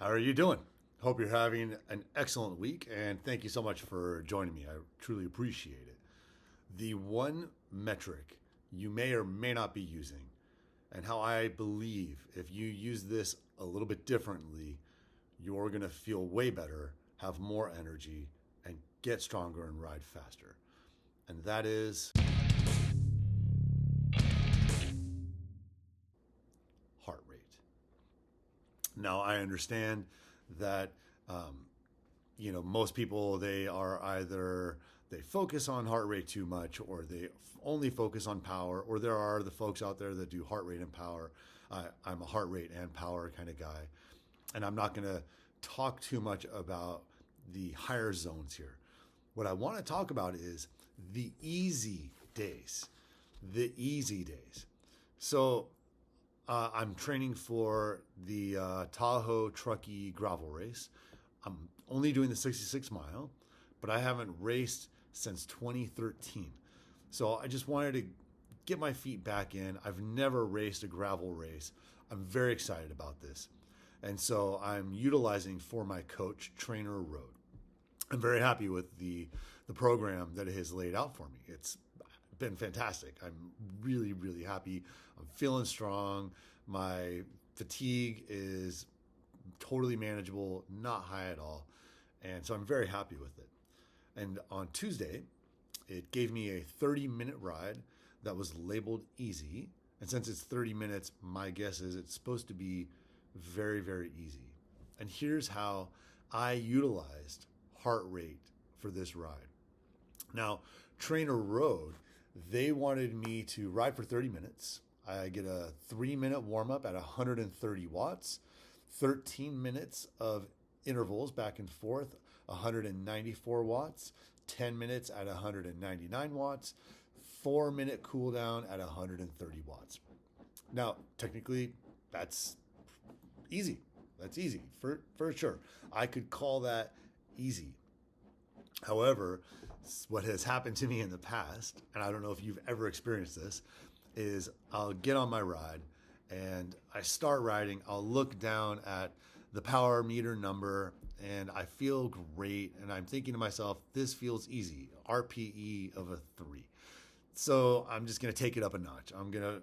How are you doing? Hope you're having an excellent week, and thank you so much for joining me. I truly appreciate it. The one metric you may or may not be using, and how I believe if you use this a little bit differently, you're going to feel way better, have more energy, and get stronger and ride faster. And that is heart rate. Now, I understand that most people, they are either they focus on heart rate too much, or they only focus on power, or there are the folks out there that do heart rate and power. I'm a heart rate and power kind of guy, and I'm not going to talk too much about the higher zones here. What I want to talk about is the easy days. The easy days. So I'm training for the Tahoe Truckee Gravel Race. I'm only doing the 66 mile, but I haven't raced since 2013. So I just wanted to get my feet back in. I've never raced a gravel race. I'm very excited about this. And so I'm utilizing for my coach, Trainer Road. I'm very happy with the program that it has laid out for me. It's been fantastic. I'm really, really happy. I'm feeling strong. My fatigue is totally manageable, not high at all. And so I'm very happy with it. And on Tuesday, it gave me a 30-minute ride that was labeled easy. And since it's 30 minutes, my guess is it's supposed to be very, very easy. And here's how I utilized heart rate for this ride. Now, Trainer Road, they wanted me to ride for 30 minutes. I get a 3-minute warm up at 130 watts, 13 minutes of intervals back and forth, 194 watts, 10 minutes at 199 watts, 4-minute cool down at 130 watts. Now, technically, that's easy. That's easy for sure. I could call that easy. However, what has happened to me in the past, and I don't know if you've ever experienced this, is I'll get on my ride and I start riding. I'll look down at the power meter number and I feel great. And I'm thinking to myself, this feels easy, RPE of a 3. So I'm just going to take it up a notch. I'm going to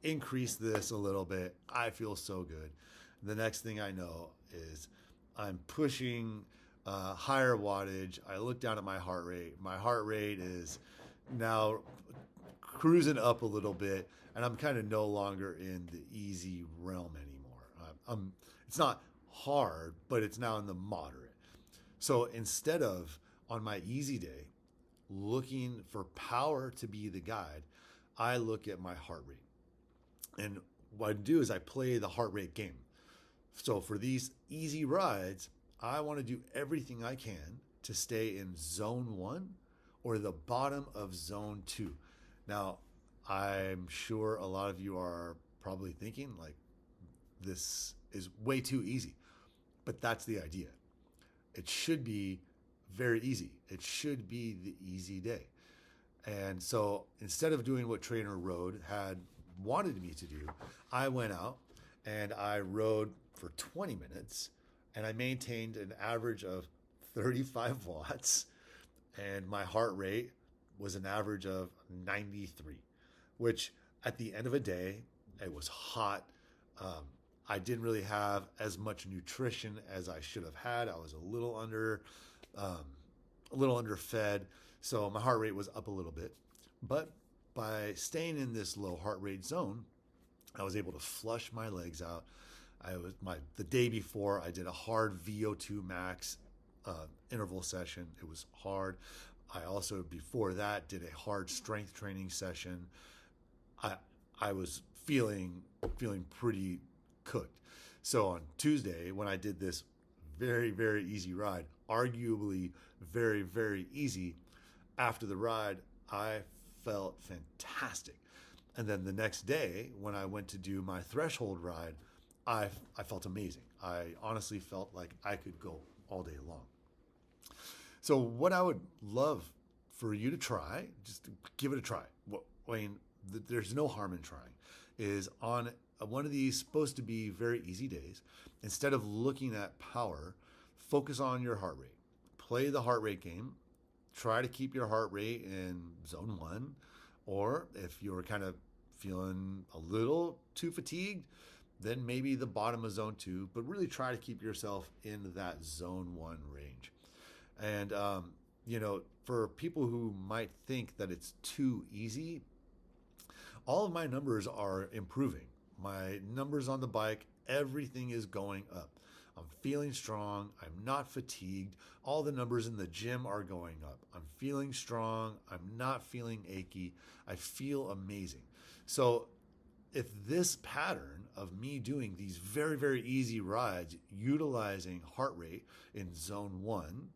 increase this a little bit. I feel so good. The next thing I know is I'm pushing higher wattage. I look down at my heart rate. My heart rate is now cruising up a little bit, and I'm kind of no longer in the easy realm anymore. It's not hard, but it's now in the moderate. So instead of on my easy day looking for power to be the guide, I look at my heart rate. And what I do is I play the heart rate game. So for these easy rides, I want to do everything I can to stay in zone 1 or the bottom of zone 2. Now, I'm sure a lot of you are probably thinking like this is way too easy, but that's the idea. It should be very easy. It should be the easy day. And so instead of doing what Trainer Road had wanted me to do, I went out and I rode for 20 minutes and I maintained an average of 35 watts and my heart rate was an average of 93, which at the end of a day, it was hot. I didn't really have as much nutrition as I should have had. I was a little underfed. So my heart rate was up a little bit, but by staying in this low heart rate zone, I was able to flush my legs out. The day before I did a hard VO2 max interval session. It was hard. I also before that did a hard strength training session. I was feeling pretty cooked. So on Tuesday when I did this very, very easy ride, arguably very, very easy, after the ride I felt fantastic. And then the next day when I went to do my threshold ride, I felt amazing. I honestly felt like I could go all day long. So what I would love for you to try, just to give it a try. There's no harm in trying, is on one of these supposed to be very easy days, instead of looking at power, focus on your heart rate. Play the heart rate game. Try to keep your heart rate in zone 1, or if you're kind of feeling a little too fatigued, then maybe the bottom of zone 2, but really try to keep yourself in that zone 1 range. And for people who might think that it's too easy, all of my numbers are improving. My numbers on the bike, everything is going up. I'm feeling strong. I'm not fatigued. All the numbers in the gym are going up. I'm feeling strong. I'm not feeling achy. I feel amazing. So if this pattern of me doing these very, very easy rides, utilizing heart rate in zone 1,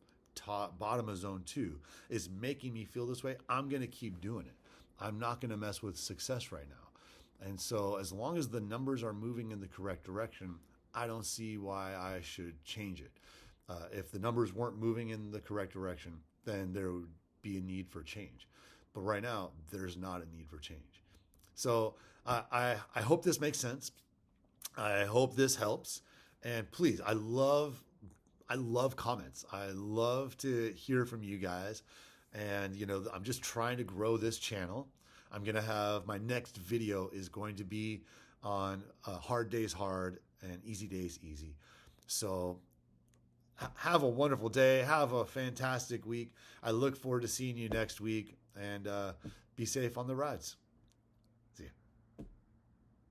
bottom of zone 2, is making me feel this way, I'm going to keep doing it. I'm not going to mess with success right now. And so as long as the numbers are moving in the correct direction, I don't see why I should change it. If the numbers weren't moving in the correct direction, then there would be a need for change. But right now, there's not a need for change. So I hope this makes sense. I hope this helps. And please, I love comments. I love to hear from you guys. And, I'm just trying to grow this channel. I'm going to have my next video is going to be on hard days hard and easy days easy. So have a wonderful day. Have a fantastic week. I look forward to seeing you next week, and be safe on the rides.